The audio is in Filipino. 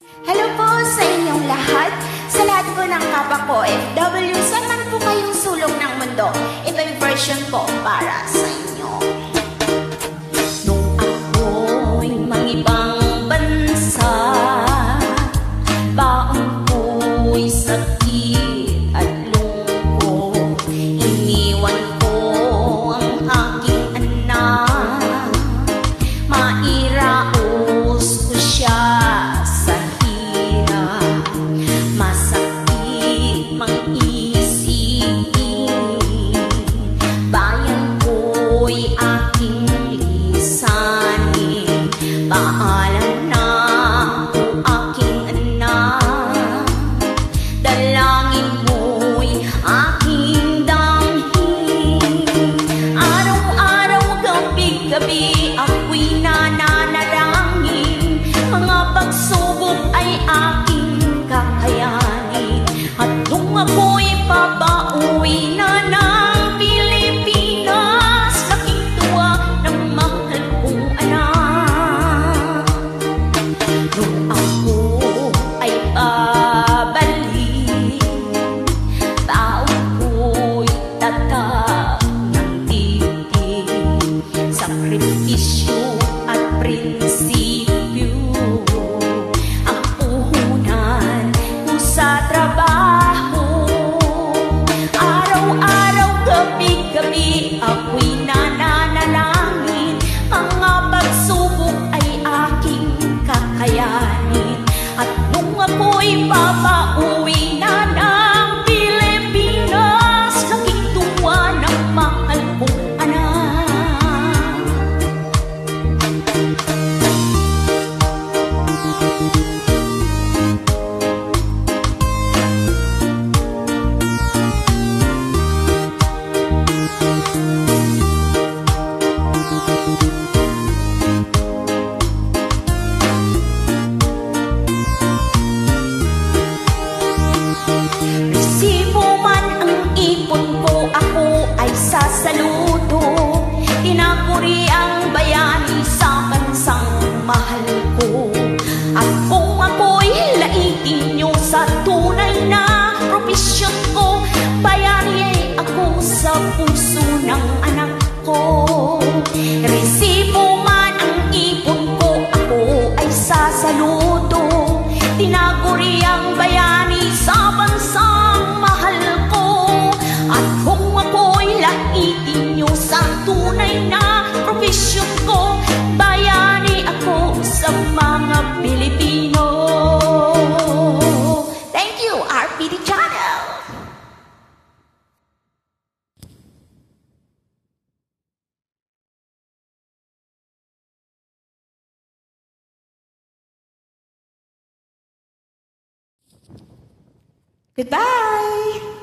Hello po sa inyong lahat. Sa lahat po ng kapwa ko OFW, saan man po kayong sulong ng mundo, ito yung version ko para sa inyo. Nung ako'y mangibang bansa, baon ko'y sakit at lungkot, iniwan ko ang aking anak, mairaos ko siya. Paalam na o aking anak, dalangin mo'y aking damhin. Araw-araw, gabi-gabi, ako'y nananalangin. Mga pagsubok ay aking kakayanin. At nung ako'y papauwi na ng Pilipinas, laking tuwa ng mahal kong anak. Nung ako ay babalik, tao ko'y tatak ng dibdib, sakripisyo at prinsipyo ang puhunan ko sa trabaho. Araw-araw, gabi-gabi, ako'y nananalangin. Mga pagsubok ay aking kakayanin. At nung ako'y papauwi na ng Pilipinas, laking tuwa ng mahal kong anak. Resibo man ang ipon ko, ako ay sasaludo. Tinaguri ang bayani sa bansang mahal ko. At kung ako'y laitin nyo sa tunay na propesyon ko, bayani ay ako sa puso ng anak ko. Resibo man ang ipon ko, ako ay sasaludo. Tinaguri ang bayani sa bansang mahal ko. At kung ako'y laitin nyo sa tunay na propesyon ko, bayani ako sa mga Pilipino. Thank you, RPD Channel! Goodbye!